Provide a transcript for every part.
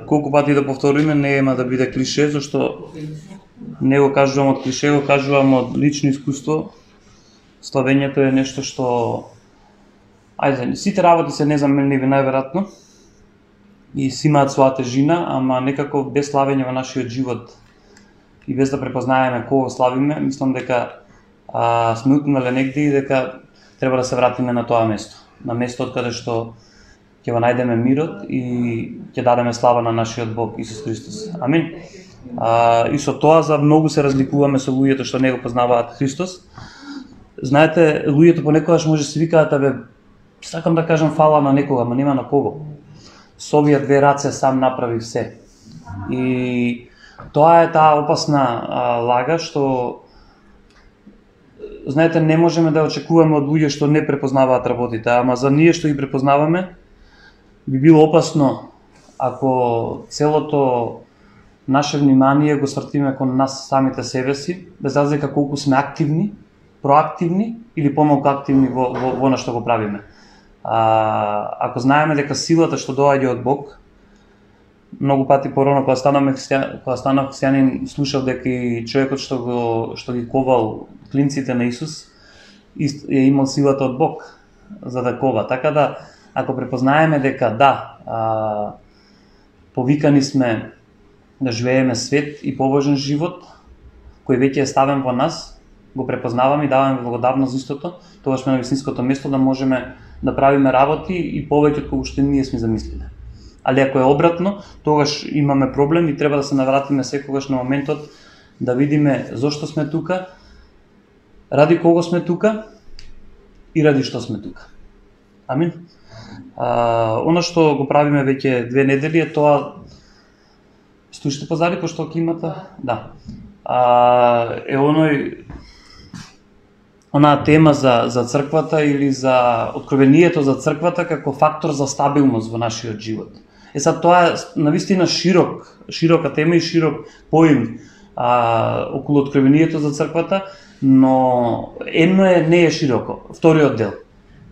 Колку пати да повториме, нема да биде клише, зашто не го кажувам од клише, го кажувам од лично искуство. Славењето е нешто што, ајде, сите работи се незаменливи најверојатно и си имаат својата тежина, ама некако без славење во нашиот живот и без да препознаеме кого славиме, мислам дека сме утнале негде и дека треба да се вратиме на тоа место. На место од каде што ќе го најдеме мирот и ќе дадеме слава на нашиот Бог Исус Христос. Амин. И со тоа за многу се разликуваме со луѓето што не го познаваат Христос. Знаете, луѓето понекогаш може се викаат, абе, сакам да кажам фала на некога, ама нема на кого. Со овие две раце сам направи се. И тоа е таа опасна лага што, знаете, не можеме да очекуваме од луѓе што не препознаваат работите, ама за ние што ги препознаваме, би било опасно ако целото наше внимание го свртиме кон нас самите себе си, без разлика колку сме активни, проактивни или помалку активни во на што го правиме. Ако знаеме дека силата што доаѓа од Бог, многу пати порано кога станав христијанин, слушав дека и човекот што ги ковал клинците на Исус е имал силата од Бог за да кова. Така да, ако препознаеме дека да, повикани сме да живееме свет и побожен живот, кој веќе е ставен во нас, го препознаваме и даваме благодарност за истото, тогаш сме на вистинското место да можеме да правиме работи и повеќе од колку што ние сме замислиле. Али ако е обратно, тогаш имаме проблем и треба да се навратиме секогаш на моментот да видиме зошто сме тука, ради кого сме тука и ради што сме тука. Амин. Оно што го правиме веќе 2 недели е тоа, слушате позади пошто ќе имате, да. Е онаа тема за црквата или за откровението за црквата како фактор за стабилност во нашиот живот. Сад тоа е навистина широка тема и широк поим околу откровението за црквата, но едно не е широко. Вториот дел.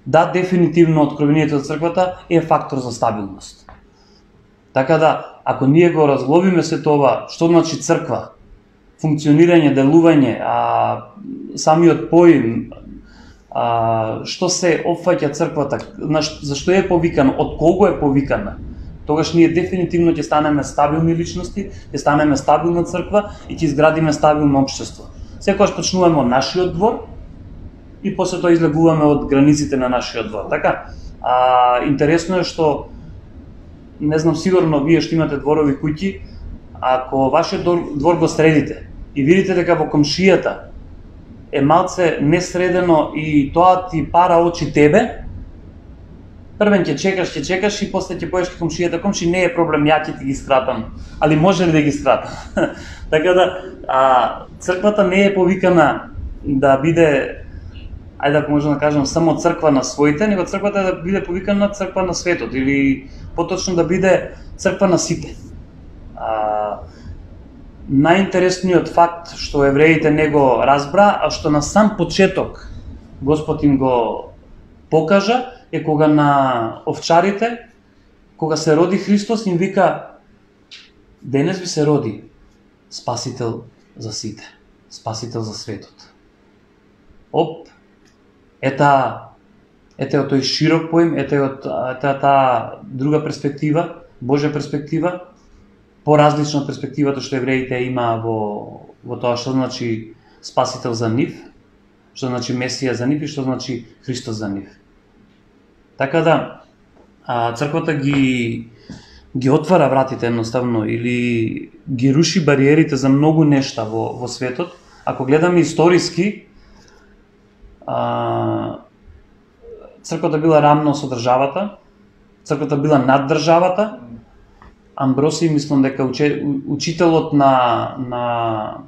Да, дефинитивно откровението за црквата е фактор за стабилност. Така да, ако ние го разглобиме се тоа, што значи црква, функционирање, делување, самиот поим, што се опфаќа црквата, зашто е повикана, од кого е повикана, тогаш ние дефинитивно ќе станеме стабилни личности, ќе станеме стабилна црква и ќе изградиме стабилно општество. Секогаш почнуваме од нашиот двор и после тоа излегуваме од границите на нашиот двор. Така, интересно е што, не знам, сигурно вие што имате дворови куќи, ако вашиот двор го средите и видите дека во комшијата е малце несредено и тоа ти пара очи тебе, првен ќе чекаш и после ќе поеш кај комшијата, комши не е проблем, ја ќе ти ги скратам, али може ли да ги скратам? Така да, црквата не е повикана да биде, ајде ако можам да кажам, само црква на своите, него црквата е да биде повикана црква на светот или поточно да биде црква на сите. Најинтересниот факт што евреите не го разбра, а што на сам почеток Господ им го покажа, е кога на овчарите, кога се роди Христос, им вика: денес ви се роди спасител за сите, спасител за светот. Ета од тој широк поим, ета од таа друга перспектива, Божја перспектива, поразлична од перспективата што евреите има во тоа што значи спасител за нив, што значи Месија за нив и што значи Христос за нив. Така да, црквата ги отвара вратите едноставно или ги руши бариерите за многу нешта во светот. Ако гледаме историски, црквата била рамно со државата, црквата била над државата. Амбросий, мислам дека учителот на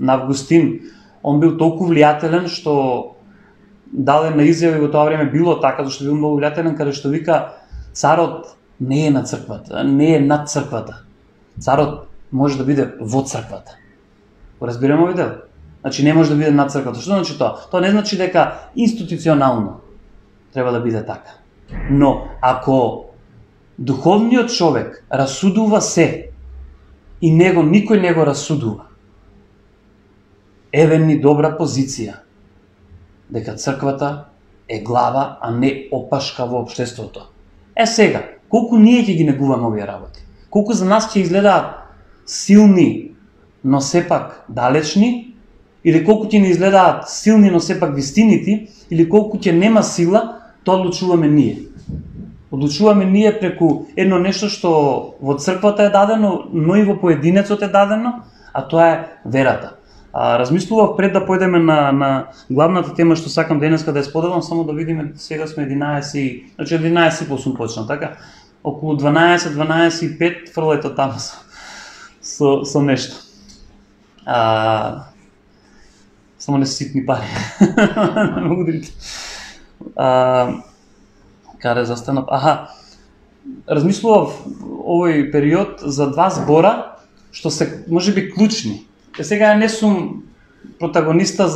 Августин, он бил толку влијателен што даде на изјави во тоа време, било така, зашто бил многу влијателен, каде што вика: царот не е на црквата, не е над црквата. Царот може да биде во црквата. Го разбираме овој дел? Значи не може да биде над црквата. Што значи тоа? Тоа не значи дека институционално треба да биде така. Но ако Духовниот човек расудува се и него никој не го расудува. Еве ни добра позиција дека црквата е глава, а не опашка во општеството. Сега, колку ние ќе ги негуваме овие работи? Колку за нас ќе изгледаат силни, но сепак далечни, или колку ќе не изгледаат силни, но сепак вистинити, или колку ќе нема сила, тоа одлучуваме ние. Одлучуваме ние преку едно нешто што во црквата е дадено, но и во поединецот е дадено, а тоа е верата. Размислував пред да појдеме на главната тема што сакам денеска да ја споделам, само да видиме, сега сме 11, значи 11 сум почнал, така? Околу 12:05 фрлете таму со нешто. Само не ситни пари. Не могу да видите. Каде застанав? Размислував овој период за два збора што се можеби клучни. Сега не сум протагониста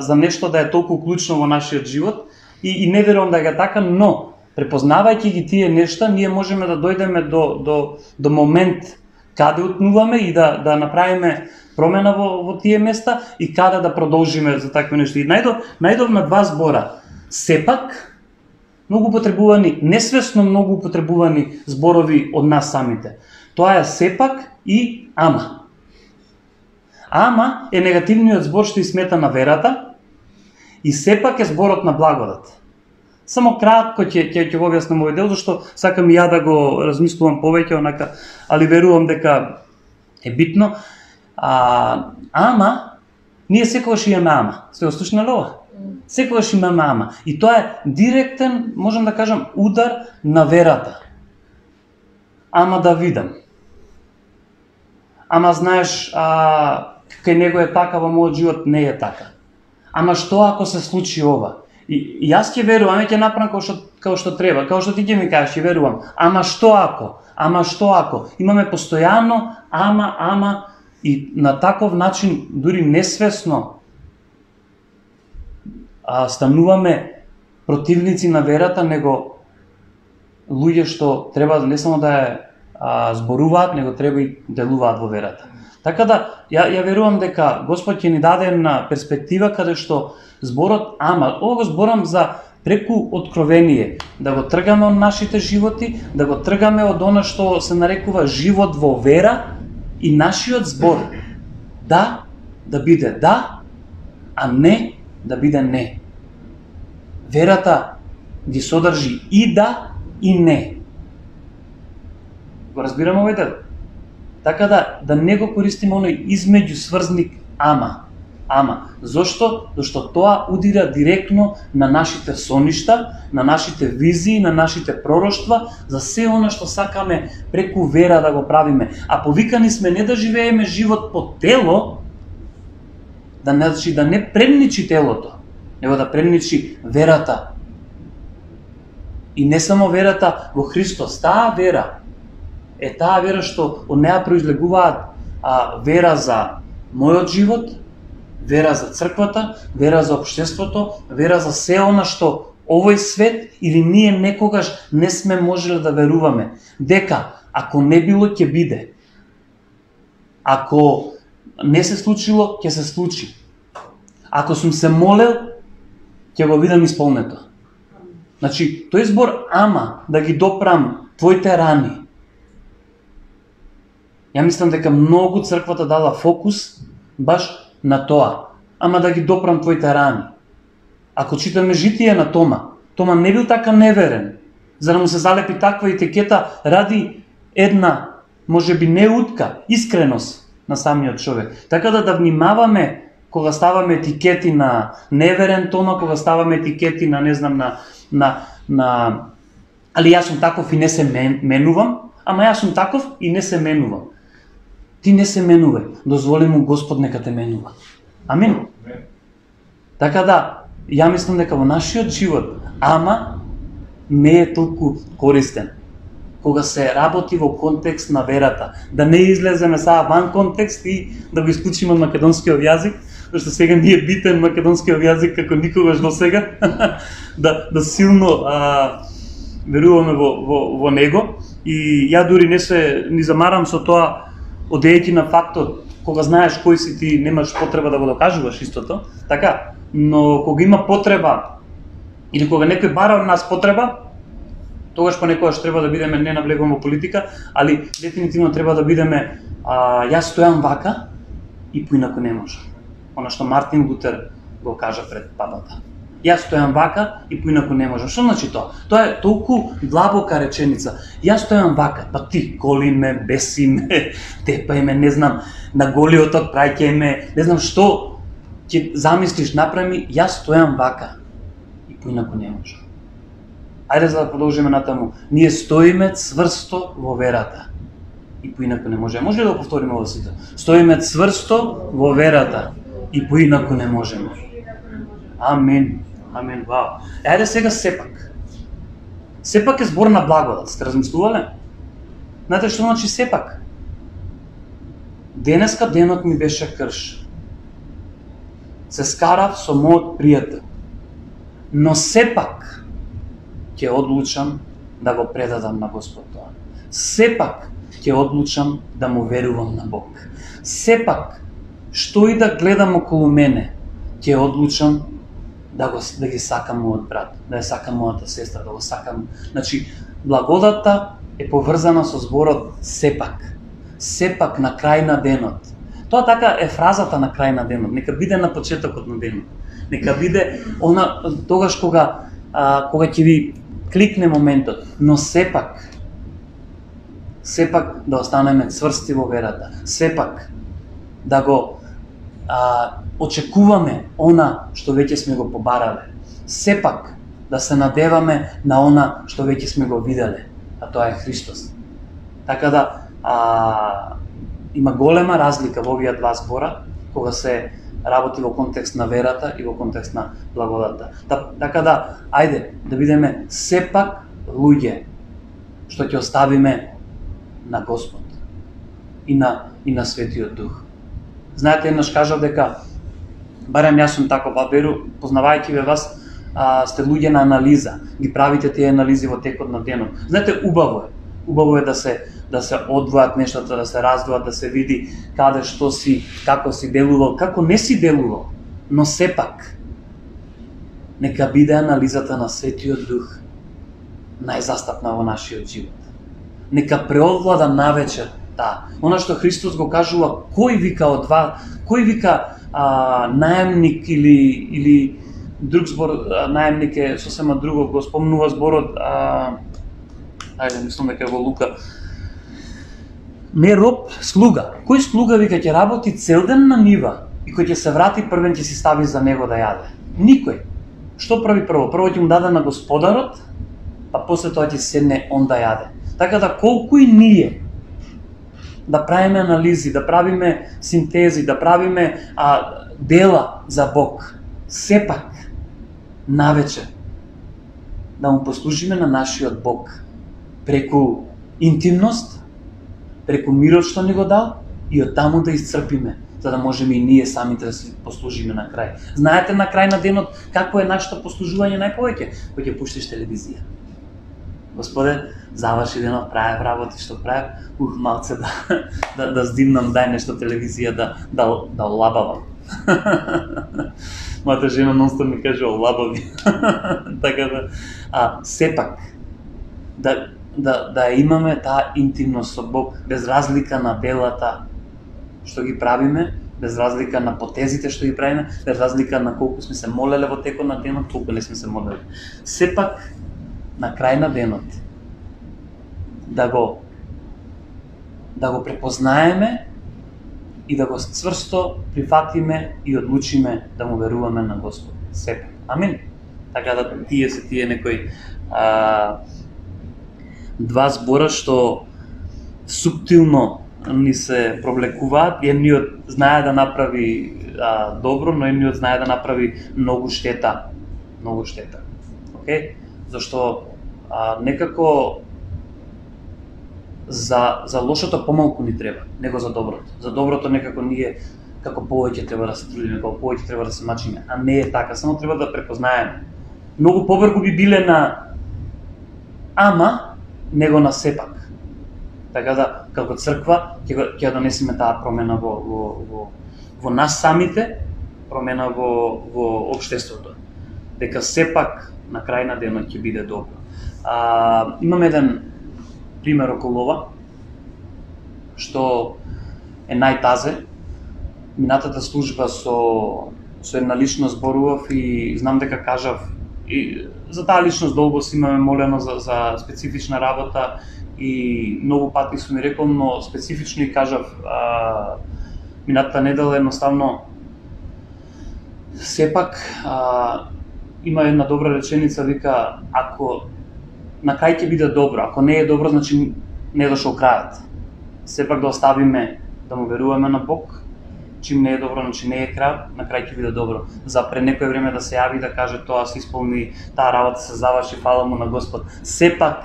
за нешто да е толку клучно во нашиот живот и не верувам да е така, но препознавајќи ги тие нешта, ние можеме да дојдеме до момент каде отнуваме и да направиме промена во тие места и каде да продолжиме за такви нешто. И најдов на два збора. Сепак, многу употребувани, несвесно многу употребувани зборови од нас самите. Тоа е сепак и ама. Ама е негативниот збор што и смета на верата и сепак е зборот на благодат. Само кратко ќе го објаснам овој дел, зашто сакам и ја да го размислувам повеќе, онака, али верувам дека е битно. Ама, ние секогаш имаме ама. Сте го слушнали ова? Секогаш имаме ама. И тоа е директен, можам да кажам, удар на верата. Ама да видам. Ама знаеш, кај него е така, во мојот живот не е така. Ама што ако се случи ова? И јас ќе верувам и ќе направам како што треба, како што ти ќе ми кажеш, ќе верувам. Ама што ако? Ама што ако? Имаме постојано ама и на таков начин дури несвесно стануваме противници на верата, него луѓе што треба не само да ја зборуваат, него треба и делуваат во верата. Така да, ја верувам дека Господ ќе ни даде една перспектива каде што зборот ама, ова го зборам за преку откровение, да го тргаме од нашите животи, да го тргаме од она што се нарекува живот во вера и нашиот збор да биде да, а не да биде не. Верата ги содржи и да и не. Го разбираме овој дел? Така да не го користиме оној измеѓу сврзник ама. Зошто? Зашто тоа удира директно на нашите соништа, на нашите визии, на нашите пророштва, за се она што сакаме преку вера да го правиме. А повикани сме не да живееме живот по тело, да не премничи телото, него да премничи верата. И не само верата во Христос, таа вера е таа вера што од неа произлегуваат вера за мојот живот, вера за црквата, вера за општеството, вера за се она што овој свет или ние некогаш не сме можеле да веруваме. Дека, ако не било, ќе биде. Ако не се случило, ќе се случи. Ако сум се молел, ќе го видам исполнето. Значи, тој збор ама, да ги допрам твоите рани. Ја мислам дека многу црквата дала фокус баш на тоа. Ама да ги допрам твоите рани. Ако читаме житие на Тома не бил така неверен, за да му се залепи таква етикета ради една, можеби неутка, искреност на самиот човек. Така да внимаваме кога ставаме етикети на неверен Тома, кога ставаме етикети на, не знам, на али јас сум таков и не се менувам, ама јас сум таков и не се менувам. Ти не се менувај, дозволи му Господ нека те менува. Амин. Така да, ја мислам дека во нашиот живот, ама не е толку користен. Кога се работи во контекст на верата, да не излеземе сега ван контекст и да го исклучиме од македонскиот јазик, зашто сега ни е битен македонскиот јазик како никогаш до сега, да силно веруваме во него и ја дури не се ни замарам со тоа одејќи на фактот кога знаеш кој си ти немаш потреба да го докажуваш истото, така, но кога има потреба или кога некој бара од нас потреба, тогаш понекогаш треба да бидеме, не навлегувам во политика, али дефинитивно треба да бидеме јас стојам вака и поинаку не може. Она што Мартин Лутер го кажа пред папата. Јас стојам вака и поинаку не може. Што значи тоа? Тоа е толку длабока реченица. Јас стојам вака, па ти коли ме, беси ме, тепај ме, не знам, на голиот праќај ме, не знам што ќе замислиш, направи, јас стојам вака и поинаку не може. Ајде за да продолжиме натаму. Ние стоиме цврсто во верата и поинаку не може. Може ли да го повториме ово сите? Стоиме цврсто во верата и поинаку не можеме. Амин. Амин, вау. Ајде сега сепак. Сепак е збор на благодат. Сте размислувале? Знаете што значи сепак? Денеска денот ми беше крш. Се скарав со мојот пријател. Но сепак ќе одлучам да го предадам на Господ тоа. Сепак ќе одлучам да му верувам на Бог. Сепак, што и да гледам околу мене, ќе одлучам да ги сакам мојот брат, да ја сакам мојата сестра, да го сакам. Значи, благодата е поврзана со зборот сепак. Сепак на крај на денот. Тоа така е фразата на крај на денот. Нека биде на почетокот на денот. Нека биде она тогаш кога ќе ви кликне моментот, но сепак да останеме цврсти во верата. Сепак да го очекуваме она што веќе сме го побарале. Сепак да се надеваме на она што веќе сме го виделе, а тоа е Христос. Така да има голема разлика во овие два збора кога се работи во контекст на верата и во контекст на благодата. Така да, ајде да бидеме сепак луѓе што ќе оставиме на Господ и на Светиот Дух. Знаете, еднаш кажав дека барем јас сум тако, веру, познавајќи ве вас, сте луѓе на анализа, ги правите тие анализи во текот на денот. Знаете, убаво е да се одвојат нештата, да се раздвојат, да се види каде што си, како си делувал, како не си делувал, но сепак нека биде анализата на Светиот Дух најзастапна во нашиот живот. Нека преовлада навечер она што Христос го кажува, кој вика од два, кој вика наемник или друг збор, наемник е сосема друго, го спомнува зборот, ајде, мислам дека е во Лука. Не роб, слуга. Кој слуга вика ќе работи цел ден на нива и кој ќе се врати првен ќе си стави за него да јаде? Никој. Што прави прво? Прво ќе му даде на господарот, па после тоа ќе седне он да јаде. Така да колку и ние да правиме анализи, да правиме синтези, да правиме дела за Бог, сепак навечер да му послужиме на нашиот Бог преку интимност, преку мирот што ни го дал и од таму да исцрпиме, за да можеме и ние самите да се послужиме на крај. Знаете на крај на денот какво е нашето послужување најповеќе? Кога ќе пуштиш телевизија. Господе, заврши денот, правев работи што правев, малце да здимнам, дај нешто телевизија да олабавам. Мојата жена нонстоп ми каже олабави. Така да, сепак да имаме таа интимност со Бог, без разлика на делата што ги правиме, без разлика на потезите што ги правиме, без разлика на колку сме се молеле во текот на денот, колку не сме се молеле. Сепак на крај на денот да го препознаеме и да го цврсто прифатиме и одлучиме да му веруваме на Господ. Сепак. Амин. Така да тие некои два збора што суптилно ни се провлекуваат. Едниот знае да направи добро, но едниот знае да направи многу штета. Многу штета. Океј? Зашто некако за лошото помалку ни треба, него за доброто. За доброто некако ние како повеќе треба да се трудиме, како повеќе треба да се мачиме, а не е така, само треба да препознаеме. Многу побрзо би биле ама него на сепак. Така да, како црква, ќе донесеме таа промена во нас самите, промена во општеството. Дека сепак на крај на денот ќе биде добро. Имам еден пример околу ова, што е најтазе. Минатата служба со една личност зборував и знам дека кажав и за таа личност долго си имаме молено за специфична работа и многу пати сум ми рекол, но специфично и кажав минатата недела едноставно сепак има една добра реченица, вика, ако на крај ќе биде добро, ако не е добро, значи не е дошол крајот. Сепак да оставиме да му веруваме на Бог, чим не е добро, значи не е крај, на крај ќе биде добро. За пред некое време да се јави да каже тоа се исполни, таа работа се заврши, фала му на Господ. Сепак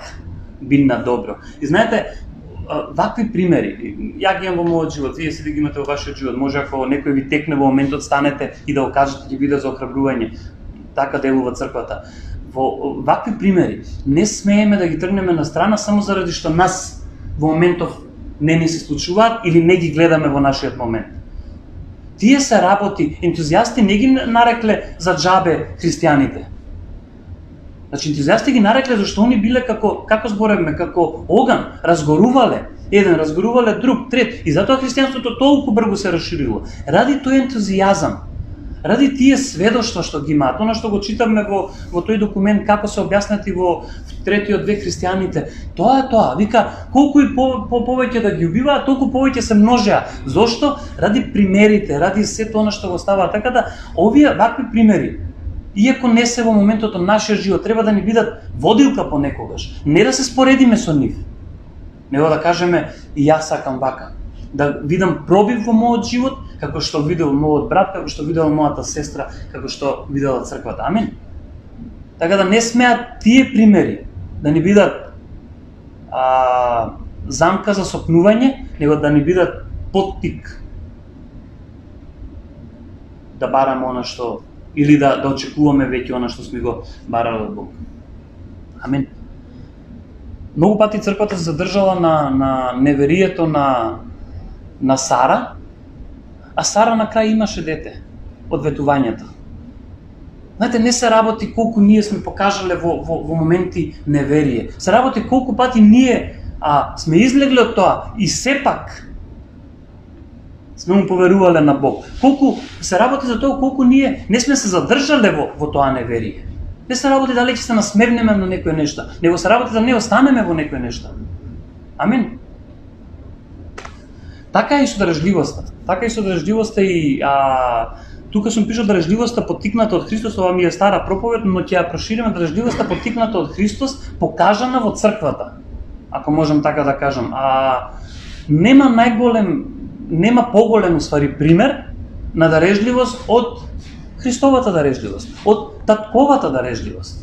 бина добро. И знаете, вакви примери, ја ги имам во мојот живот, вие си да ги имате во вашиот живот, може ако некој ви текне во моментот, станете и да го кажете, ќе биде за охрабрување. Така делува црквата. Во вакви примери не смееме да ги тргнеме на страна само заради што нас во моментов не ни се случуваат или не ги гледаме во нашиот момент. Тие се работи, ентузијасти не ги нарекле за џабе христијаните. Значи ентузијасти ги нарекле зашто они биле како зборевме, како оган, разгорувале, еден разгорувале друг, трет, и затоа христијанството толку брзо се расширило. Ради тој ентузијазам, ради тие сведоштва што ги имаат, она што го читаме во тој документ како се објаснати во третиот век христијаните, тоа е тоа. Вика, колку и повеќе да ги убиваат, толку повеќе се множеа. Зошто? Ради примерите, ради сето она што го ставаат. Така да, овие вакви примери, иако не се во моментот на нашиот живот, треба да ни бидат водилка понекогаш. Не да се споредиме со нив, него да кажеме, и јас сакам вака. Да видам пробив во мојот живот, како што видел мојот брат, како што видела мојата сестра, како што видела црквата. Амин. Така да не смеат тие примери да ни бидат замка за сопнување, него да ни бидат поттик да бараме она што, или да очекуваме веќе она што сме го барали од Бог. Амин. Многу пати црквата се задржала на неверието на Сара, а Сара на крај имаше дете од ветувањето. Знаете, не се работи колку ние сме покажале во моменти неверие. Се работи колку пати ние сме излегле од тоа и сепак сме му поверувале на Бог. Колку се работи за тоа колку ние не сме се задржале во тоа неверие. Не се работи дали ќе се насмевнеме на некој нешта, него се работи да не останеме во некој нешта. Амин. Така е и со држливоста. Така е и со држливоста и тука сум пишал држливоста поттикната од Христос, ова ми е стара проповед, но ќе ја прошириме држливоста поттикната од Христос, покажана во црквата. Ако можам така да кажам. Нема поголем уствари пример на дарежливост од Христовата дарежливост, од татковата дарежливост.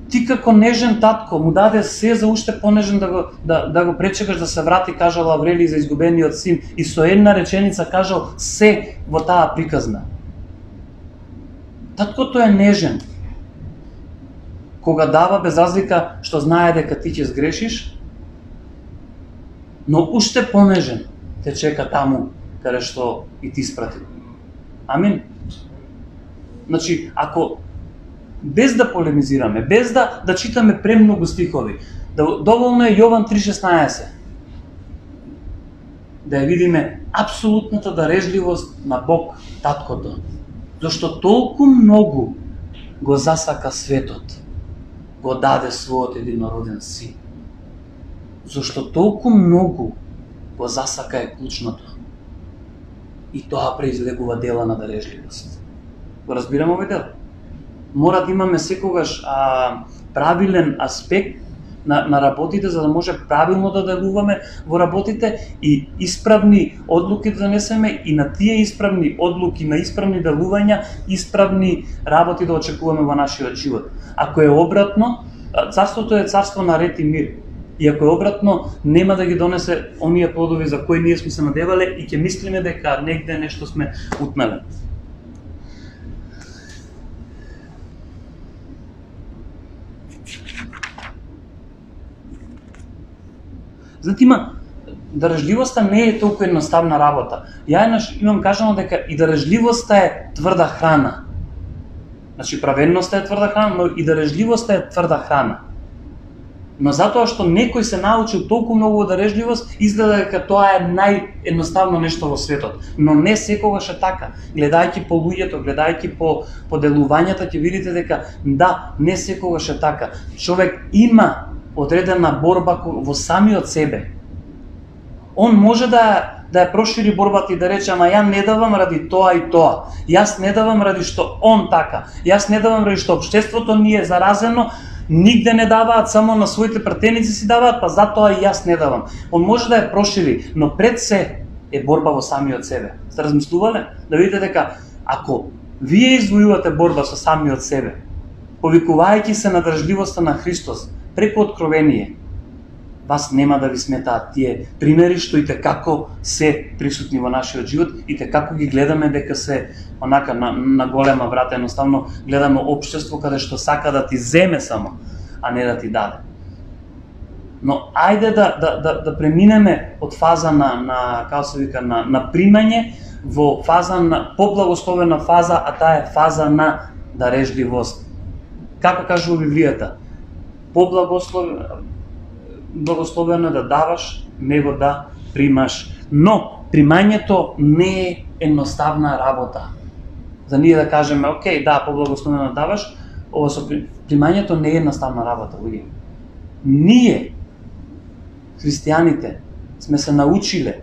Ти како нежен татко му даде се за уште понежен да го пречекаш да се врати, кажал Аврелий за изгубениот син, и со една реченица кажал се во таа приказна. Таткото е нежен. Кога дава без разлика што знае дека ти ќе сгрешиш, но уште понежен те чека таму каде што и ти спрати. Амин. Значи, ако без да полемизираме, без да читаме премногу стихови, доволно е Јован 3:16. Да ја видиме апсолутната дарежливост на Бог, таткото. Зашто толку многу го засака светот, го даде својот единороден син. Зашто толку многу го засака е клучното. И тоа произлегува дела на дарежливост. Го разбираме овој дел? Мора да имаме секогаш правилен аспект на работите, за да може правилно да делуваме во работите и исправни одлуки да донесеме, и на тие исправни одлуки, на исправни делувања, исправни работи да очекуваме во нашиот живот. Ако е обратно, царството е царство на ред и мир. И ако е обратно, нема да ги донесе оние плодови за кои ние сме се надевале и ќе мислиме дека негде нешто сме утнале. Знаете, дарежливоста не е толку едноставна работа. Ја имам кажано дека и дарежливоста е тврда храна. Значи, праведноста е тврда храна, но и дарежливоста е тврда храна. Но затоа што некој се научил толку многу дарежливост, изгледа дека тоа е наједноставно нешто во светот. Но не секогаш е така. Гледајќи по луѓето, гледајќи по делувањата, ќе видите дека да, не секогаш е така. Човек има одредена борба во самиот себе. Он може да ја прошири борбата и да рече, ама ја не давам ради тоа и тоа. Јас не давам ради што он така. Јас не давам ради што општеството ни е заразено, нигде не даваат, само на своите пратеници си даваат, па затоа и јас не давам. Он може да ја прошири, но пред се е борба во самиот себе. Сте размислувале? Да видите дека ако вие извојувате борба со самиот себе, повикувајќи се на држливоста на Христос преку откровение, вас нема да ви сметаат тие примери што и како се присутни во нашиот живот и како ги гледаме дека се онака на голема врата, едноставно гледаме општество каде што сака да ти земе само, а не да ти даде. Но ајде да преминеме од фаза на како се вика на примање во фаза на поблагословена фаза, а таа е фаза на дарежливост. Како кажува Библијата? Благословено да даваш, него да примаш. Но примањето не е едноставна работа. За ние да кажеме, окей, да, поблагословено да даваш, ова со примањето не е едноставна работа, луѓе. Ние, христијаните, сме се научиле,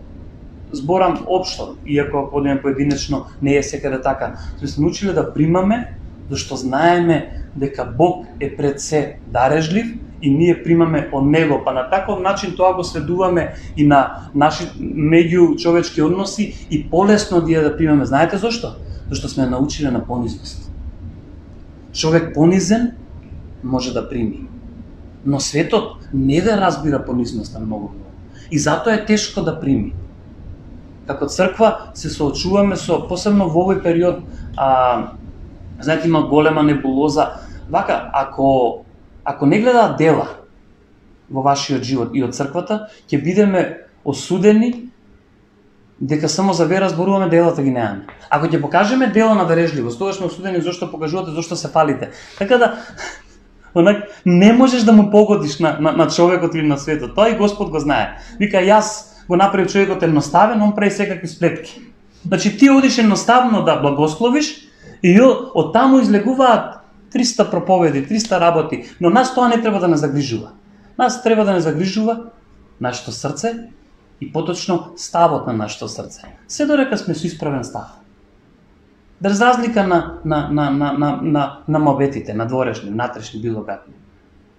зборам општо, иако одиме поединечно, не е секаде така, сме се научиле да примаме, зашто знаеме дека Бог е пред се дарежлив, и ние примаме од Него, па на таков начин тоа го следуваме и на наши меѓучовечки односи и полесно да примаме. Знаете зошто? Зашто сме научиле на понизност. Човек понизен може да прими, но светот не да разбира понизноста многу. И затоа е тешко да прими. Како црква се соочуваме со, посебно во овој период, знаете, има голема небулоза. Вака, ако не гледаат дела во вашиот живот и од црквата, ќе бидеме осудени дека само за вера зборуваме, делата ги немаме. Ако ќе покажеме дела на дарежливост, тогаш сме осудени зашто покажувате, зашто се фалите. Така да, не можеш да му погодиш на човекот или на светот. Тоа и Господ го знае. Вика, јас го направив човекот едноставен, он прави секакви сплетки. Значи, ти одиш едноставно да благословиш и од таму излегуваат 300 проповеди, 300 работи, но нас тоа не треба да не загрижува. Нас треба да не загрижува нашето срце и поточно ставот на нашето срце. Се додека сме со исправен став. Без разлика на моветите, на дворешни, внатрешни, било какви.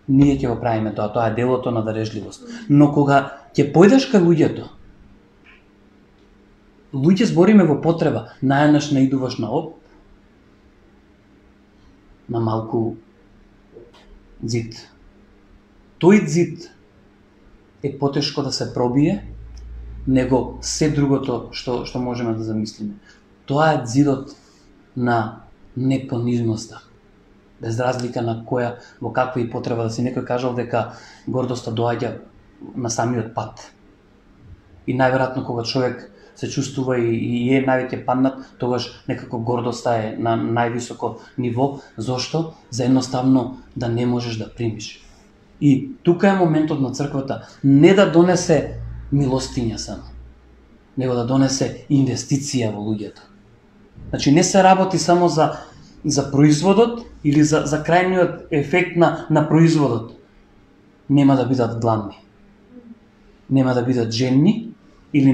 Ние ќе го правиме тоа е делото на дарежливост. Но кога ќе појдеш кај луѓе збориме во потреба, најнаш наидуваш на оп, на малку зид. Тој зид е потешко да се пробие, него се другото што можеме да замислиме. Тоа е зидот на непонизноста. Без разлика на која, во каква и потреба да си. Некој кажал дека гордоста доаѓа на самиот пат. И најверојатно кога човек се чувствува и е највеќе паднат, тогаш некако гордоста е на највисоко ниво. Зошто? За едноставно да не можеш да примиш. И тука е моментот на црквата не да донесе милостиња само, него да донесе инвестиција во луѓето. Значи не се работи само за производот или за крајниот ефект на производот. Нема да бидат гладни, нема да бидат жени, или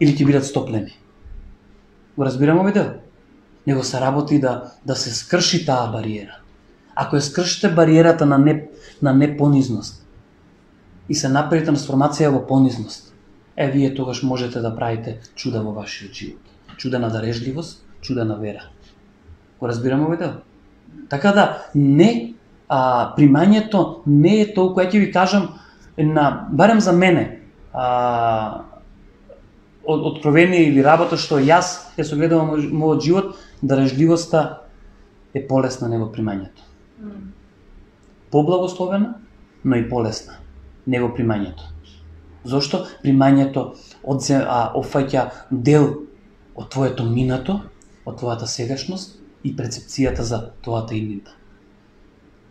ќе бидат стоплени. Го разбираме овој дел? Него се работи да се скрши таа бариера. Ако ја скршите бариерата на непонизност и се направи трансформација во понизност, вие тогаш можете да правите чуда во вашиот живот. Чуда на дарежливост, чуда на вера. Го разбираме овој дел? Така да, примањето не е толку, ќе ви кажам, барем за мене, откровение или работа што јас ја согледувам во мојот живот, дарежливоста е полесна него примањето. Поблагословена, но и полесна него примањето. Зошто? Примањето опфаќа дел од твоето минато, од твојата сегашност и перцепцијата за твојата иднина.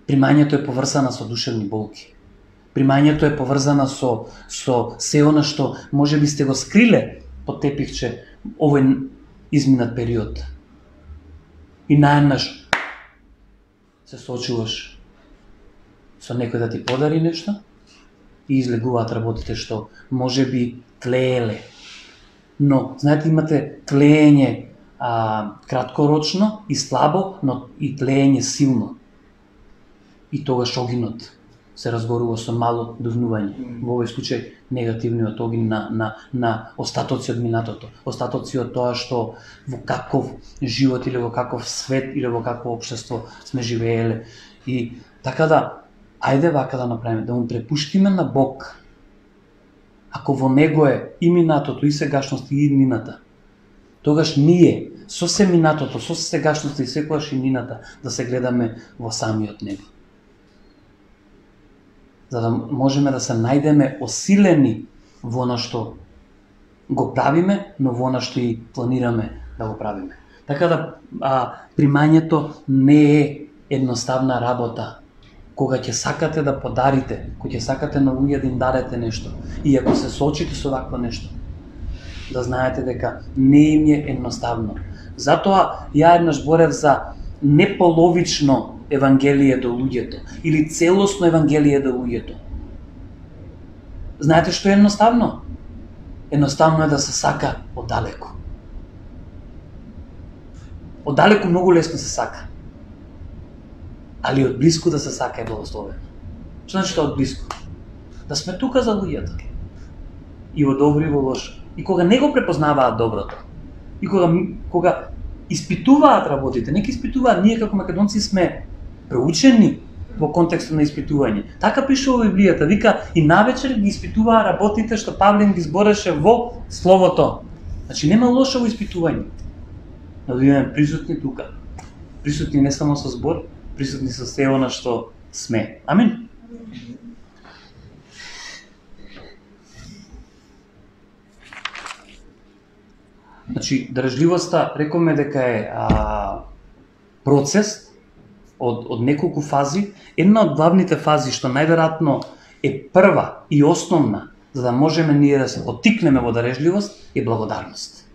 Примањето е поврзана со душевни болки. Примањето е поврзана со се она што можеби сте го скриле под тепихче овој изминат период. И наеднаш се соочуваш со некој да ти подари нешто и излегуваат работите што можеби тлееле. Но, знаете, имате тлеење краткорочно и слабо, но и тлеење силно. И тогаш огинот се разгорува со мало дувнување. Во овој случај негативниот огин на остатоци од минатото, остатоци од тоа што во каков живот или во каков свет или во какво општество сме живееле. И така да, ајде вака да направиме, да му препуштиме на Бог, ако во него е и минатото, и сегашност, и иднината, тогаш ние со се минатото, со сегашност и секогаш иднината да се гледаме во самиот него. За да можеме да се најдеме осилени во она што го правиме, но во она што и планираме да го правиме. Така да примањето не е едноставна работа. Кога ќе сакате да подарите, кога ќе сакате на луѓе да им дадете нешто, и ако се соочите со вакво нешто, да знаете дека не им е едноставно. Затоа ја еднаш борев за неполовично евангелие до луѓето или целосно евангелие до луѓето. Знаете што е едноставно? Едноставно е да се сака оддалеку. Оддалеку многу лесно се сака. Али од блиску да се сака е благословено. Што значи тоа од блиску? Да сме тука за луѓето. И во добро и во лошо. И кога не го препознаваат доброто. И кога испитуваат работите, нека испитуваат, ние како македонци сме преучени во контекстот на испитување. Така пише во Библијата, вика и навечер ги испитуваа работите што Павле ги збореше во Словото. Значи нема лошо во испитување. Да бидеме присутни тука. Присутни не само со збор, присутни со се она што сме. Амин. Значи, држливоста, рековме дека е процес од неколку фази. Една од главните фази, што најверојатно е прва и основна, за да можеме ние да се потикнеме во дарежливост, е благодарност.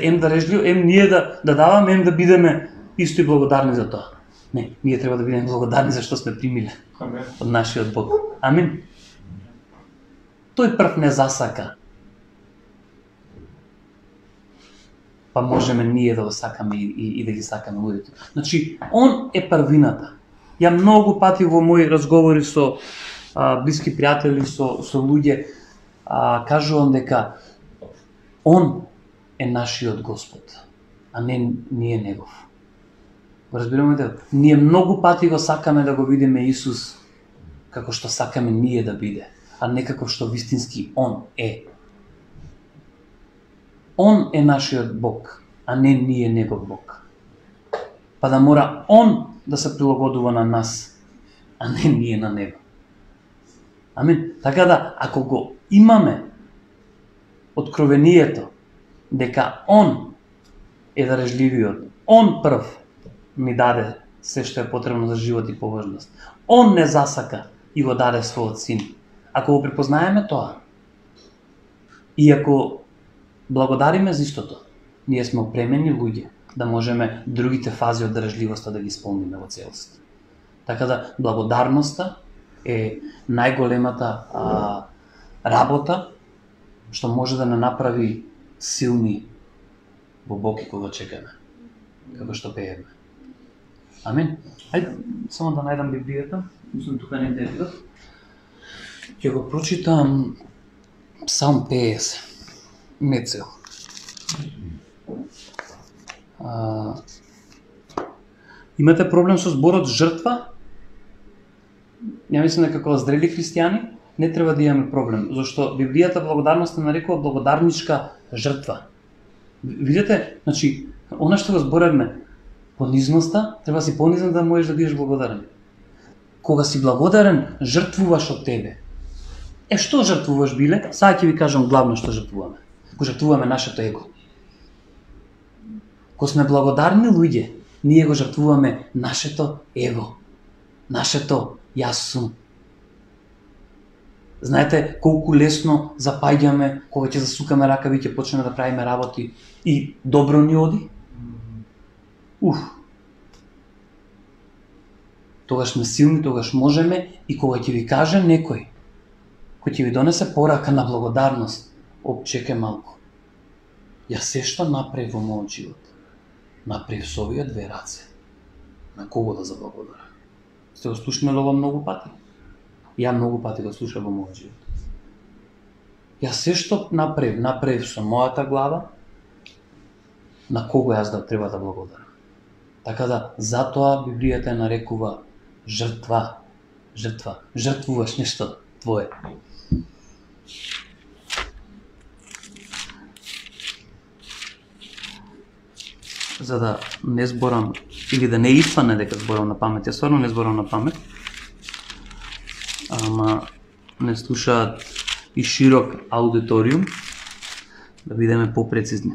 Ем ние да даваме, ем да бидеме исто и благодарни за тоа. Не, ние треба да бидеме благодарни за што сме примиле од нашиот Бог. Амин. Тој прв не засака. Па можеме ние да го сакаме и да ги сакаме луѓето. Значи, он е првината. Ја многу пати во мои разговори со блиски пријатели, со луѓе, кажувам дека он е нашиот Господ, а не ние негов. Разбираме дека ние многу пати го сакаме да го видиме Исус како што сакаме ние да биде, а не како што вистински он е. Он е нашиот Бог, а не ние негов Бог. Па да мора он да се прилагодува на нас, а не ние на него. Амин. Така да, ако го имаме откровението дека он е дарежливиот, он прв ми даде се што е потребно за живот и поважност. Он не засака и го даде својот син. Ако го препознаеме тоа, и ако благодариме за истото, ние сме опремени луѓе да можеме другите фази од дарежливоста да ги исполниме во целост. Така да, благодарноста е најголемата работа што може да не направи силни во Бог и кога чекаме, како што пееме. Амин. Ајде, само да најдам Библијата, мислам тука не дебилот. Ќе го прочитам Псалм 50, не цел. Имате проблем со зборот жртва? Ја мислам дека како зрели христијани не треба да имаме проблем, зашто Библијата благодарност не нарекува благодарничка жртва. Видите, значи, она што го зборевме, понизноста, треба си понизен да можеш да бидеш благодарен. Кога си благодарен, жртвуваш од тебе. Што жртвуваш, биле? Сега ќе ви кажам главно што жртвуваме. Кога жртвуваме нашето его. Кога сме благодарни луѓе, ние го жртвуваме нашето его. Нашето јас сум. Знаете колку лесно запаѓаме кога ќе засукаме ракави, ќе почнеме да правиме работи и добро ни оди? Тогаш сме силни, тогаш можеме и кога ќе ви каже некој, кој ќе ви донесе порака на благодарност, чекај малку. Јас се што направив во мојот живот, направив со овие две раце. На кого да заблагодарам? Сте го слушнали ова многу пати? Ја многу пати го слушав во мојот живот. Јас се што направив со мојата глава, на кого јас да треба да благодарам. Така да, затоа Библијата ја нарекува жртва. Жртвуваш нешто твое. За да не зборам, или да не испане дека зборам на памет, ја стварно не зборам на памет, ама не слушаат и широк аудиториум, да бидеме попрецизни.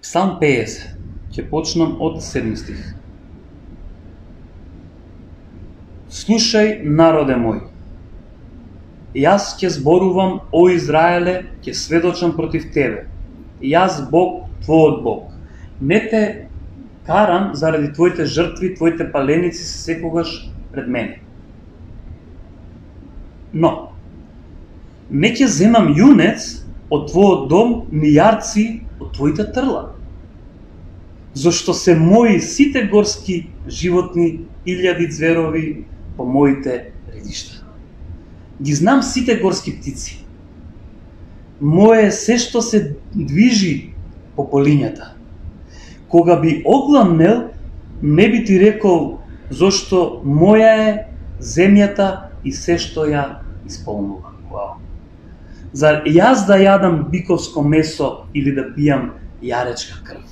Псалм 50, ќе почнам од 7 стих. Слушај, народе мој, јас ќе зборувам, о Израеле, ќе сведочам против тебе. Јас Бог, твојот Бог. Не те карам заради твоите жртви, твоите паленици се секогаш пред мене. Но, не ќе земам јунец од твојот дом, ни јарци од твоите трла. Зашто се мои сите горски животни, илјади зверови по моите редишта. Ги знам сите горски птици. Мое се што се движи по полињата. Кога би огламнел, не би ти рекол зашто моја е земјата и се што ја исполнува. Зар јас да јадам биковско месо или да пијам јаречка крв?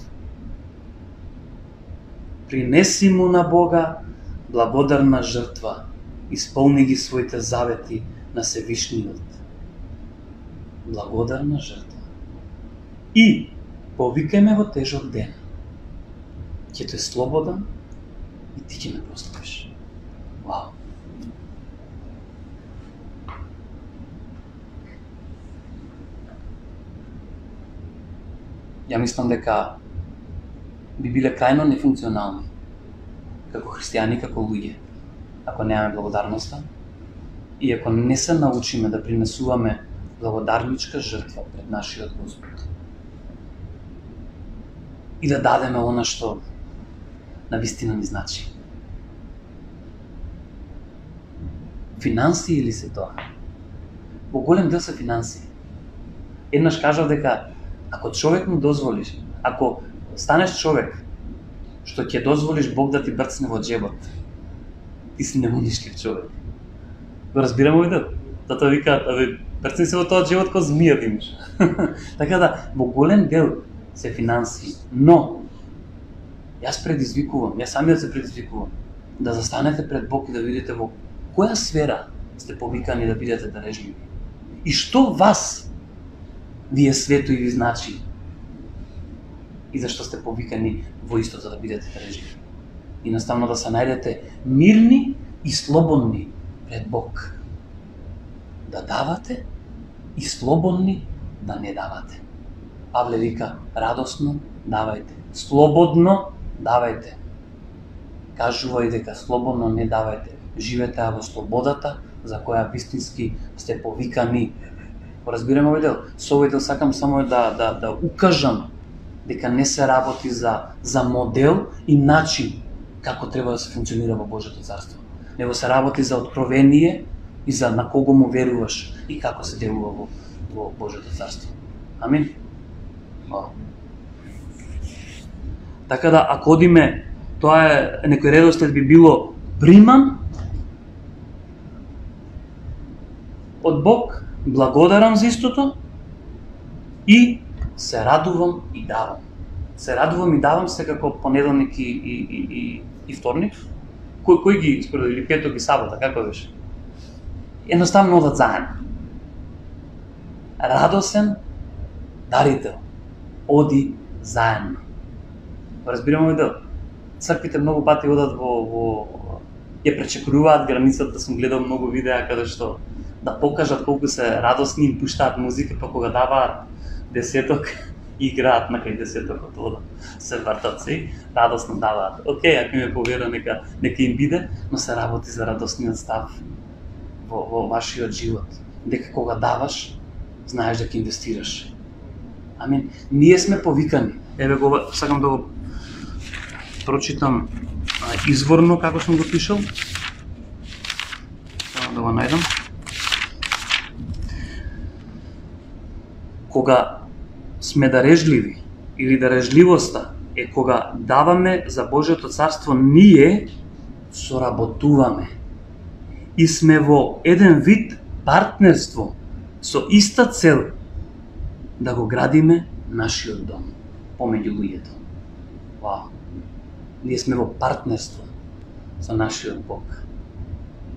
Принеси му на Бога благодарна жртва, исполни ги своите завети на Севишниот. Благодарна жртва. И повикај ме во тежок ден. Ќе те слободам и ти ќе ме прославиш. Вау. Ја мислам дека би биле крајно нефункционални како христијани, како луѓе, ако немаме благодарноста и ако не се научиме да принесуваме благодарничка жртва пред нашиот Господ и да дадеме она што навистина ни значи. Финансии или се тоа? Во голем дел се финансии. Еднаш кажав дека ако човек му дозволиш, ако станеш човек што ќе дозволиш Бог да ти брцне во џебот, ти си немонишлив човек. Го разбираме овој дел? Затоа викаат, брцни се во тоа џебот кој змија имаш. Така да, во голем дел се финансии, но јас предизвикувам, јас самиот се предизвикувам да застанете пред Бог и да видите во која сфера сте повикани да бидете дарежливи. И што вас ви е свето и ви значи? И зашто сте повикани во исто за да бидете дарежливи. И наставно да се најдете мирни и слободни пред Бог. Да давате и слободни да не давате. Павле вика, радосно давајте, слободно давајте. Кажува и дека слободно не давајте. Живете во слободата за која вистински сте повикани. Разбираме овој дел? Со овој дел сакам само да укажам дека не се работи за модел и начин како треба да се функционира во Божјото царство. Него се работи за откровение и за на кого му веруваш и како се делува во Божјото царство. Амин. Така да, ако одиме, тоа е некој редослед би било примам од Бог, благодарам за истото и се радувам и давам. се радувам и давам се како понеделник и вторник. Кој ги според или петок и сабота, како беше? Едноставно одат заедно. Радосен дарител оди заедно. Разбираме да црквите многу пати одат во ја пречекоруваат границата, сум гледал многу видеа каде што да покажат колку се радосни, им пуштаат музика, па кога даваат десеток, играат на кај десетокот, одат, се вртат се, радосно даваат. Океј, ако им повера, нека им биде, но се работи за радосниот став во вашиот живот. Дека кога даваш, знаеш дека инвестираш. Амин. Ние сме повикани. Еве го, сакам да го прочитам изворно како сум го пишал. Само да го најдам. Кога сме дарежливи или дарежливоста е кога даваме за Божјото царство, ние соработуваме и сме во еден вид партнерство со иста цел да го градиме нашиот дом помеѓу луѓето. Вау! Ние сме во партнерство со нашиот Бог.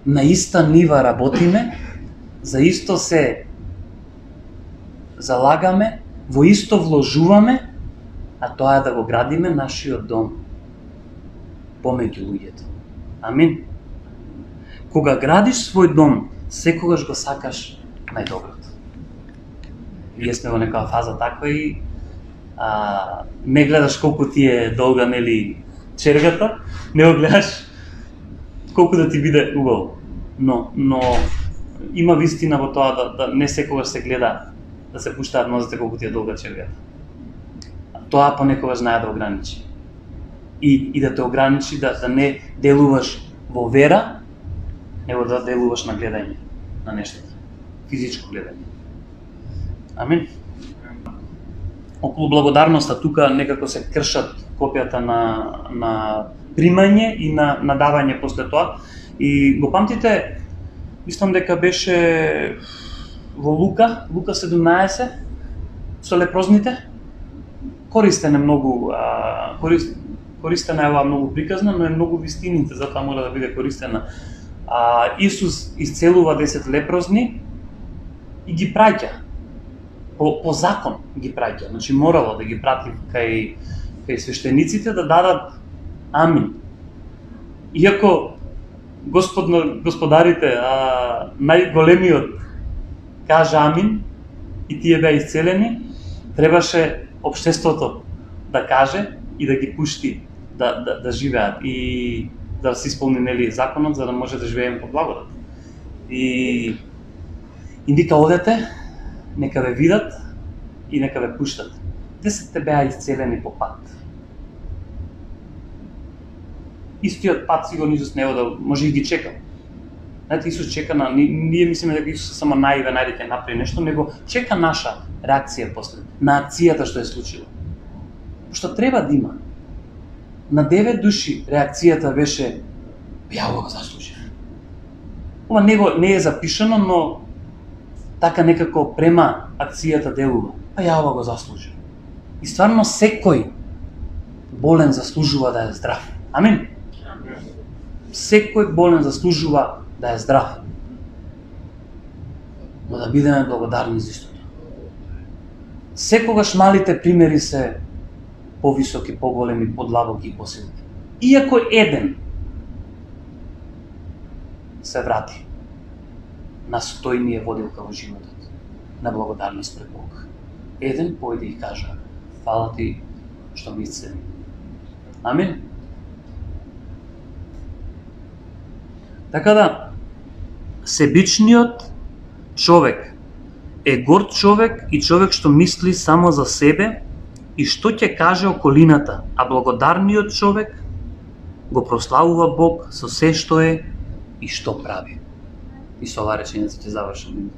На иста нива работиме, за исто се залагаме, во исто вложуваме, а тоа е да го градиме нашиот дом помеѓу луѓето. Амин. Кога градиш свој дом, секогаш го сакаш најдоброто. Ние сме во некоја фаза таква и не гледаш колку ти е долга, нели, чергата, не го гледаш колку да ти биде убаво. Но има вистина во тоа да не секогаш се гледа да се пуштаат нозете колку ти е долга чергата. Тоа понекогаш знае да ограничи. И да те ограничи да не делуваш во вера, него да делуваш на гледање на нештото, физичко гледање. Амин. Околу благодарноста тука некако се кршат копијата на примање и на давање после тоа. И го памтите, мислам дека беше во Лука 17 со лепрозните. Користена е многу користена е многу приказна, но е многу вистините, затоа мора да биде користена. Исус исцелува 10 лепрозни и ги праќа. По закон ги праќа, значи морало да ги прати кај свештениците да дадат амин. Иако господарите, најголемиот кажа амин и тие беа исцелени, требаше општеството да каже и да ги пушти да живеат и да се исполни, нели, законот за да може да живееме по благодат. И вика одете, нека ве видат и нека ве пуштат. 10 беа исцелени по пат. Истиот пат сигурно Исус не ода, може и ги чекал. Знаете, Исус чека на, ние мислиме дека Исус само најде ќе направи нешто, него чека наша реакција после, на акцијата што е случила. Што треба да има. На 9 души реакцијата беше, ја ова го заслужи. Ова не е запишано, но така некако према акцијата делува. Па ја ова го заслужи. И стварно секој болен заслужува да е здрав. Амин. Секој болен заслужува да е здрав. Но да бидеме благодарни за истото. Секогаш малите примери се повисоки, поголеми, подлабоки и посилни. Иако еден се врати, нас тој ни е водил као животот, на благодарност пред Бог. Еден појде и кажа, фала ти што ми исцели. Амин. Така да, себичниот човек е горд човек и човек што мисли само за себе и што ќе каже околината, а благодарниот човек го прославува Бог со се што е и што прави. И со оваа реченица ќе завршам.